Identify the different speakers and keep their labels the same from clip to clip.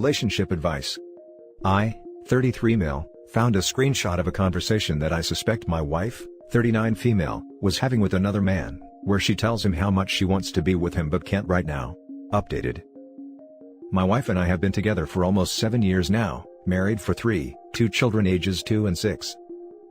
Speaker 1: Relationship advice. I, 33 male, found a screenshot of a conversation that I suspect my wife, 39 female, was having with another man, where she tells him how much she wants to be with him but can't right now. Updated. My wife and I have been together for almost 7 years now, married for 2 children ages 2 and 6.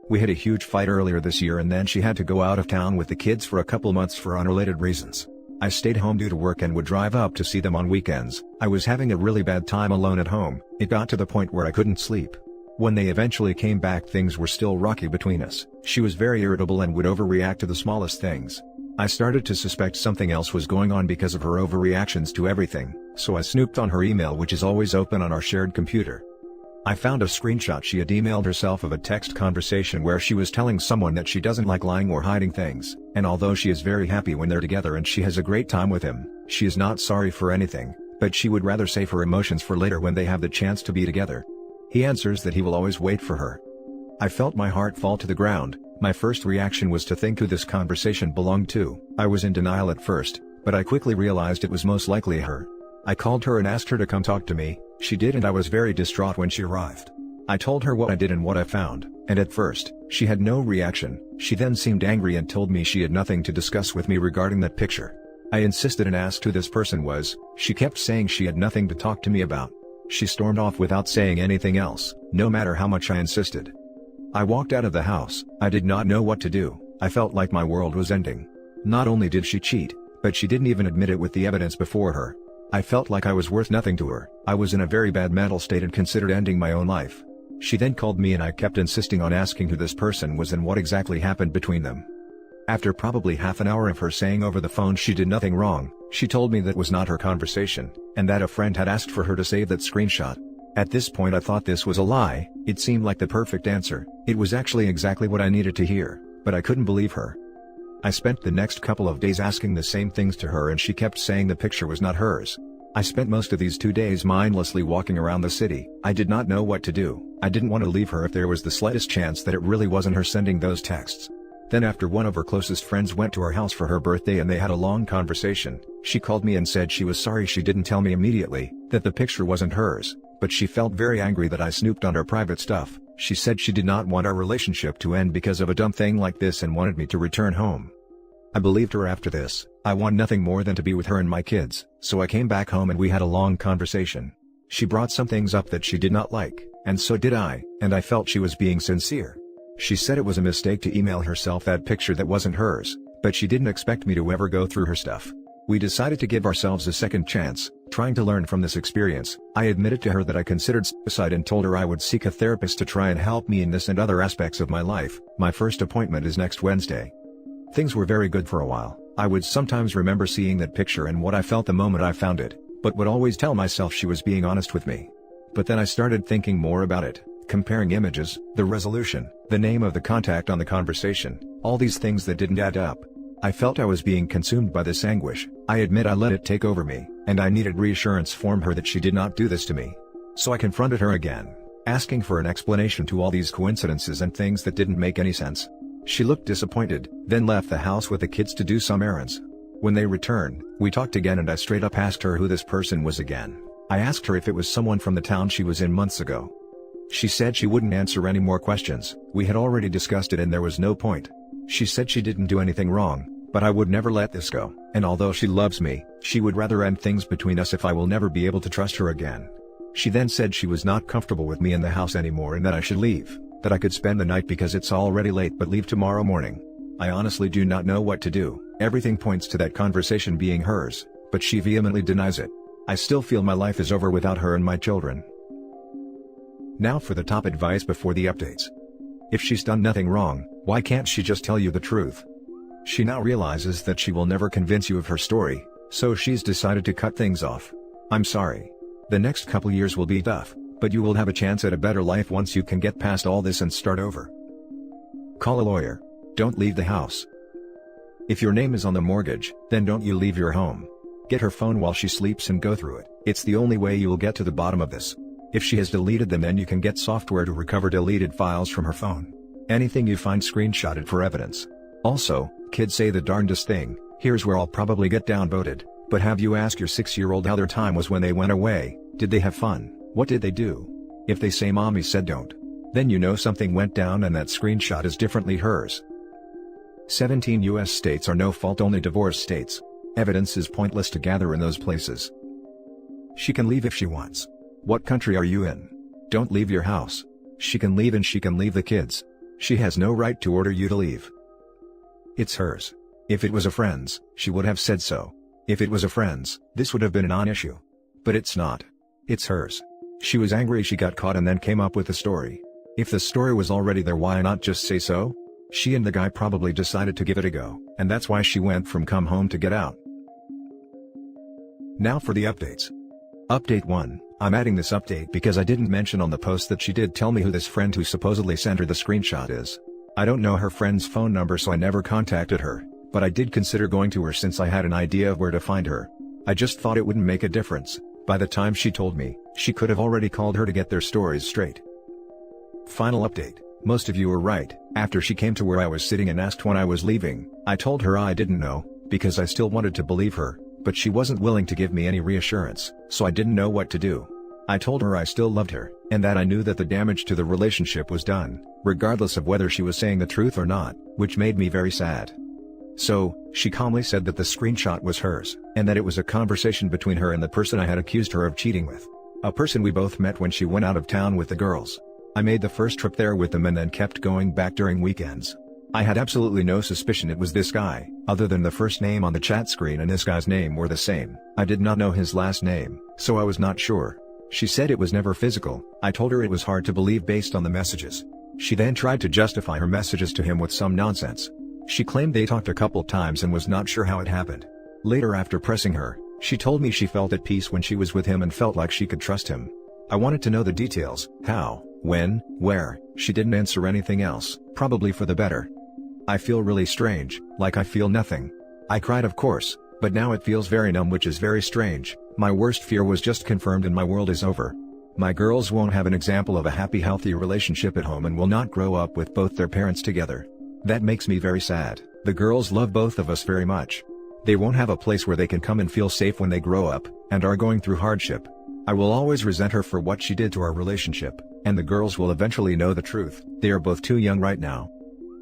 Speaker 1: We had a huge fight earlier this year and then she had to go out of town with the kids for a couple months for unrelated reasons. I stayed home due to work and would drive up to see them on weekends. I was having a really bad time alone at home. It got to the point where I couldn't sleep. When they eventually came back, things were still rocky between us. She was very irritable and would overreact to the smallest things. I started to suspect something else was going on because of her overreactions to everything, so I snooped on her email, which is always open on our shared computer. I found a screenshot she had emailed herself of a text conversation where she was telling someone that she doesn't like lying or hiding things, and although she is very happy when they're together and she has a great time with him, she is not sorry for anything, but she would rather save her emotions for later when they have the chance to be together. He answers that he will always wait for her. I felt my heart fall to the ground. My first reaction was to think who this conversation belonged to. I was in denial at first, but I quickly realized it was most likely her. I called her and asked her to come talk to me. She did, and I was very distraught when she arrived. I told her what I did and what I found, and at first, she had no reaction. She then seemed angry and told me she had nothing to discuss with me regarding that picture. I insisted and asked who this person was. She kept saying she had nothing to talk to me about. She stormed off without saying anything else, no matter how much I insisted. I walked out of the house. I did not know what to do. I felt like my world was ending. Not only did she cheat, but she didn't even admit it with the evidence before her. I felt like I was worth nothing to her. I was in a very bad mental state and considered ending my own life. She then called me and I kept insisting on asking who this person was and what exactly happened between them. After probably half an hour of her saying over the phone she did nothing wrong, she told me that was not her conversation, and that a friend had asked for her to save that screenshot. At this point I thought this was a lie. It seemed like the perfect answer. It was actually exactly what I needed to hear, but I couldn't believe her. I spent the next couple of days asking the same things to her and she kept saying the picture was not hers. I spent most of these 2 days mindlessly walking around the city. I did not know what to do. I didn't want to leave her if there was the slightest chance that it really wasn't her sending those texts. Then after one of her closest friends went to her house for her birthday and they had a long conversation, she called me and said she was sorry she didn't tell me immediately, that the picture wasn't hers, but she felt very angry that I snooped on her private stuff. She said she did not want our relationship to end because of a dumb thing like this and wanted me to return home. I believed her after this. I want nothing more than to be with her and my kids, so I came back home and we had a long conversation. She brought some things up that she did not like, and so did I, and I felt she was being sincere. She said it was a mistake to email herself that picture that wasn't hers, but she didn't expect me to ever go through her stuff. We decided to give ourselves a second chance, trying to learn from this experience. I admitted to her that I considered suicide and told her I would seek a therapist to try and help me in this and other aspects of my life. My first appointment is next Wednesday. Things were very good for a while. I would sometimes remember seeing that picture and what I felt the moment I found it, but would always tell myself she was being honest with me. But then I started thinking more about it, comparing images, the resolution, the name of the contact on the conversation, all these things that didn't add up. I felt I was being consumed by this anguish. I admit I let it take over me, and I needed reassurance from her that she did not do this to me. So I confronted her again, asking for an explanation to all these coincidences and things that didn't make any sense. She looked disappointed, then left the house with the kids to do some errands. When they returned, we talked again and I straight up asked her who this person was again. I asked her if it was someone from the town she was in months ago. She said she wouldn't answer any more questions. We had already discussed it and there was no point. She said she didn't do anything wrong, but I would never let this go, and although she loves me, she would rather end things between us if I will never be able to trust her again. She then said she was not comfortable with me in the house anymore and that I should leave. That I could spend the night because it's already late but leave tomorrow morning. I honestly do not know what to do. Everything points to that conversation being hers, but she vehemently denies it. I still feel my life is over without her and my children. Now for the top advice before the updates. If she's done nothing wrong, why can't she just tell you the truth? She now realizes that she will never convince you of her story, so she's decided to cut things off. I'm sorry. The next couple years will be tough, but you will have a chance at a better life once you can get past all this and start over. Call a lawyer. Don't leave the house. If your name is on the mortgage, then don't you leave your home. Get her phone while she sleeps and go through it. It's the only way you will get to the bottom of this. If she has deleted them, then you can get software to recover deleted files from her phone. Anything you find, screenshot it for evidence. Also, kids say the darndest thing. Here's where I'll probably get downvoted, but have you asked your 6-year-old how their time was when they went away? Did they have fun? What did they do? If they say mommy said don't, then you know something went down and that screenshot is differently hers. 17 US states are no-fault only divorce states. Evidence is pointless to gather in those places. She can leave if she wants. What country are you in? Don't leave your house. She can leave and she can leave the kids. She has no right to order you to leave. It's hers. If it was a friend's, she would have said so. If it was a friend's, this would have been a non-issue. But it's not. It's hers. She was angry she got caught and then came up with the story. If the story was already there, why not just say so? She and the guy probably decided to give it a go, and that's why she went from come home to get out. Now for the updates. Update 1, I'm adding this update because I didn't mention on the post that she did tell me who this friend who supposedly sent her the screenshot is. I don't know her friend's phone number, so I never contacted her, but I did consider going to her since I had an idea of where to find her. I just thought it wouldn't make a difference. By the time she told me, she could have already called her to get their stories straight. Final update. Most of you were right. After she came to where I was sitting and asked when I was leaving, I told her I didn't know, because I still wanted to believe her, but she wasn't willing to give me any reassurance, so I didn't know what to do. I told her I still loved her, and that I knew that the damage to the relationship was done, regardless of whether she was saying the truth or not, which made me very sad. So, she calmly said that the screenshot was hers, and that it was a conversation between her and the person I had accused her of cheating with. A person we both met when she went out of town with the girls. I made the first trip there with them and then kept going back during weekends. I had absolutely no suspicion it was this guy, other than the first name on the chat screen and this guy's name were the same. I did not know his last name, so I was not sure. She said it was never physical. I told her it was hard to believe based on the messages. She then tried to justify her messages to him with some nonsense. She claimed they talked a couple times and was not sure how it happened. Later, after pressing her, she told me she felt at peace when she was with him and felt like she could trust him. I wanted to know the details, how, when, where. She didn't answer anything else, probably for the better. I feel really strange, like I feel nothing. I cried, of course, but now it feels very numb, which is very strange. My worst fear was just confirmed and my world is over. My girls won't have an example of a happy, healthy relationship at home and will not grow up with both their parents together. That makes me very sad. The girls love both of us very much. They won't have a place where they can come and feel safe when they grow up, and are going through hardship. I will always resent her for what she did to our relationship, and the girls will eventually know the truth. They are both too young right now.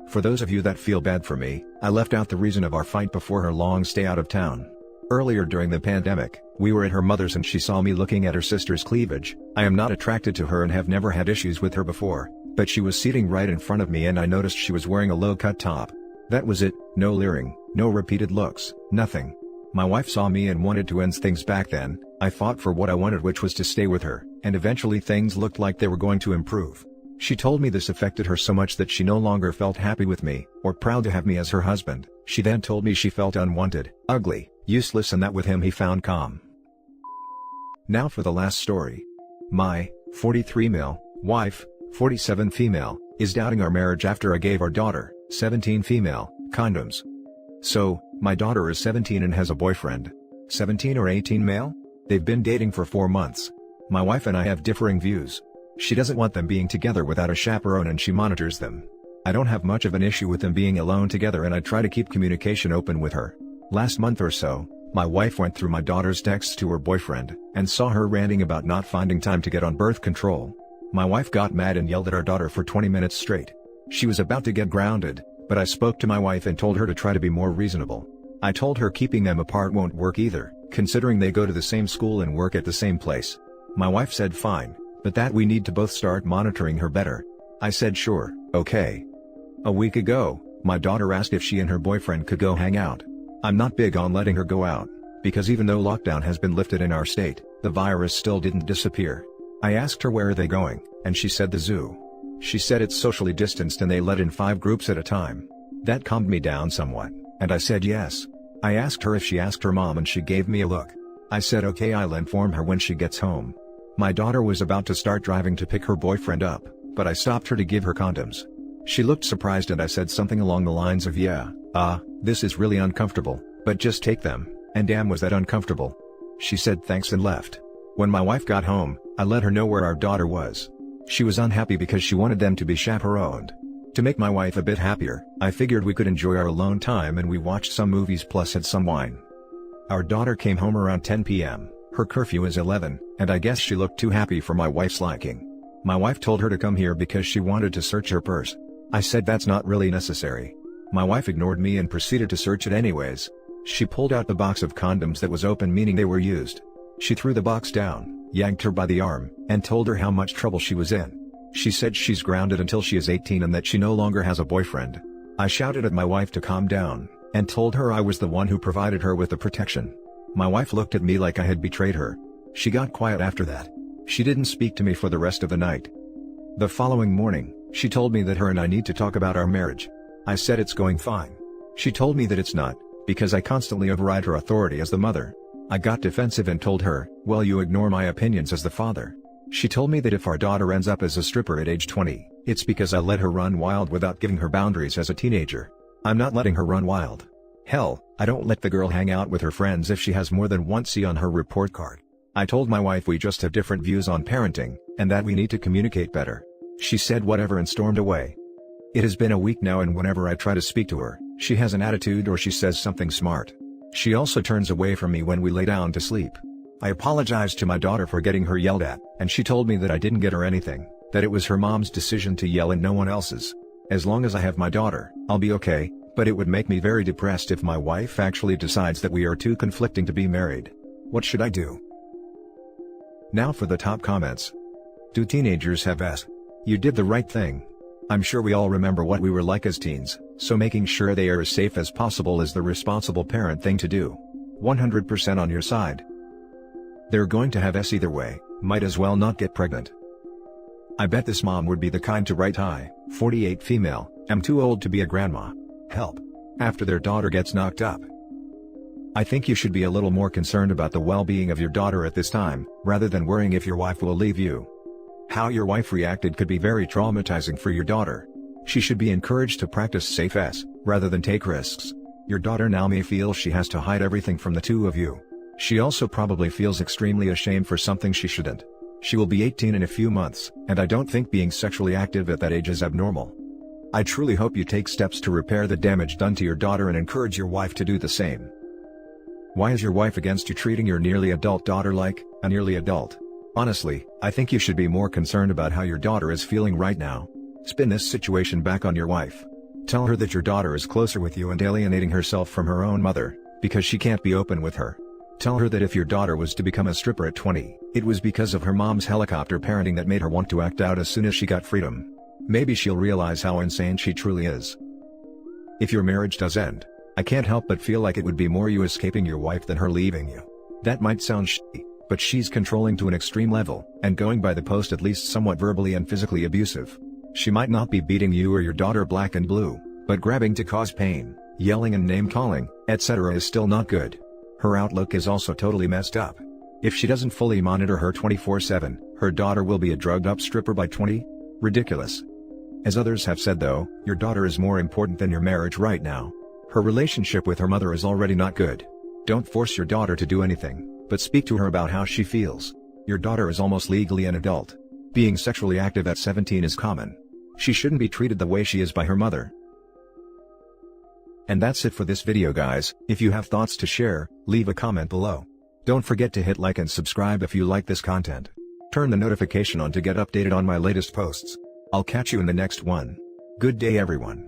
Speaker 1: For those of you that feel bad for me, I left out the reason of our fight before her long stay out of town. Earlier during the pandemic, we were at her mother's and she saw me looking at her sister's cleavage. I am not attracted to her and have never had issues with her before, but she was sitting right in front of me and I noticed she was wearing a low-cut top. That was it, no leering, no repeated looks, nothing. My wife saw me and wanted to end things back then. I fought for what I wanted, which was to stay with her, and eventually things looked like they were going to improve. She told me this affected her so much that she no longer felt happy with me, or proud to have me as her husband. She then told me she felt unwanted, ugly, useless, and that with him he found calm. Now for the last story. My 43 male wife, 47 female, is doubting our marriage after I gave our daughter, 17 female, condoms. So, my daughter is 17 and has a boyfriend. 17 or 18 male? They've been dating for 4 months. My wife and I have differing views. She doesn't want them being together without a chaperone and she monitors them. I don't have much of an issue with them being alone together and I try to keep communication open with her. Last month or so, my wife went through my daughter's texts to her boyfriend, and saw her ranting about not finding time to get on birth control. My wife got mad and yelled at our daughter for 20 minutes straight. She was about to get grounded, but I spoke to my wife and told her to try to be more reasonable. I told her keeping them apart won't work either, considering they go to the same school and work at the same place. My wife said fine, but that we need to both start monitoring her better. I said sure, okay. A week ago, my daughter asked if she and her boyfriend could go hang out. I'm not big on letting her go out, because even though lockdown has been lifted in our state, the virus still didn't disappear. I asked her where are they going, and she said the zoo. She said it's socially distanced and they let in 5 groups at a time. That calmed me down somewhat, and I said yes. I asked her if she asked her mom and she gave me a look. I said okay, I'll inform her when she gets home. My daughter was about to start driving to pick her boyfriend up, but I stopped her to give her condoms. She looked surprised and I said something along the lines of yeah, this is really uncomfortable, but just take them, and damn was that uncomfortable. She said thanks and left. When my wife got home, I let her know where our daughter was. She was unhappy because she wanted them to be chaperoned. To make my wife a bit happier, I figured we could enjoy our alone time and we watched some movies plus had some wine. Our daughter came home around 10 p.m. Her curfew is 11, and I guess she looked too happy for my wife's liking. My wife told her to come here because she wanted to search her purse. I said that's not really necessary. My wife ignored me and proceeded to search it anyways. She pulled out the box of condoms that was open, meaning they were used. She threw the box down, yanked her by the arm, and told her how much trouble she was in. She said she's grounded until she is 18 and that she no longer has a boyfriend. I shouted at my wife to calm down, and told her I was the one who provided her with the protection. My wife looked at me like I had betrayed her. She got quiet after that. She didn't speak to me for the rest of the night. The following morning, she told me that her and I need to talk about our marriage. I said it's going fine. She told me that it's not, because I constantly override her authority as the mother. I got defensive and told her, well, you ignore my opinions as the father. She told me that if our daughter ends up as a stripper at age 20, it's because I let her run wild without giving her boundaries as a teenager. I'm not letting her run wild. Hell, I don't let the girl hang out with her friends if she has more than one C on her report card. I told my wife we just have different views on parenting, and that we need to communicate better. She said whatever and stormed away. It has been a week now, and whenever I try to speak to her, she has an attitude or she says something smart. She also turns away from me when we lay down to sleep. I apologized to my daughter for getting her yelled at, and she told me that I didn't get her anything, that it was her mom's decision to yell and no one else's. As long as I have my daughter, I'll be okay, but it would make me very depressed if my wife actually decides that we are too conflicting to be married. What should I do? Now for the top comments. Do teenagers have S? You did the right thing. I'm sure we all remember what we were like as teens, so making sure they are as safe as possible is the responsible parent thing to do. 100% on your side. They're going to have S either way, might as well not get pregnant. I bet this mom would be the kind to write, "Hi, 48 female, am too old to be a grandma. Help," after their daughter gets knocked up. I think you should be a little more concerned about the well-being of your daughter at this time, rather than worrying if your wife will leave you. How your wife reacted could be very traumatizing for your daughter. She should be encouraged to practice safe S, rather than take risks. Your daughter now may feel she has to hide everything from the two of you. She also probably feels extremely ashamed for something she shouldn't. She will be 18 in a few months, and I don't think being sexually active at that age is abnormal. I truly hope you take steps to repair the damage done to your daughter and encourage your wife to do the same. Why is your wife against you treating your nearly adult daughter like a nearly adult? Honestly, I think you should be more concerned about how your daughter is feeling right now. Spin this situation back on your wife. Tell her that your daughter is closer with you and alienating herself from her own mother, because she can't be open with her. Tell her that if your daughter was to become a stripper at 20, it was because of her mom's helicopter parenting that made her want to act out as soon as she got freedom. Maybe she'll realize how insane she truly is. If your marriage does end, I can't help but feel like it would be more you escaping your wife than her leaving you. That might sound shitty, but she's controlling to an extreme level, and going by the post at least somewhat verbally and physically abusive. She might not be beating you or your daughter black and blue, but grabbing to cause pain, yelling and name-calling, etc. is still not good. Her outlook is also totally messed up. If she doesn't fully monitor her 24/7, her daughter will be a drugged-up stripper by 20? Ridiculous. As others have said though, your daughter is more important than your marriage right now. Her relationship with her mother is already not good. Don't force your daughter to do anything, but speak to her about how she feels. Your daughter is almost legally an adult. Being sexually active at 17 is common. She shouldn't be treated the way she is by her mother. And that's it for this video guys. If you have thoughts to share, leave a comment below. Don't forget to hit like and subscribe if you like this content. Turn the notification on to get updated on my latest posts. I'll catch you in the next one. Good day everyone.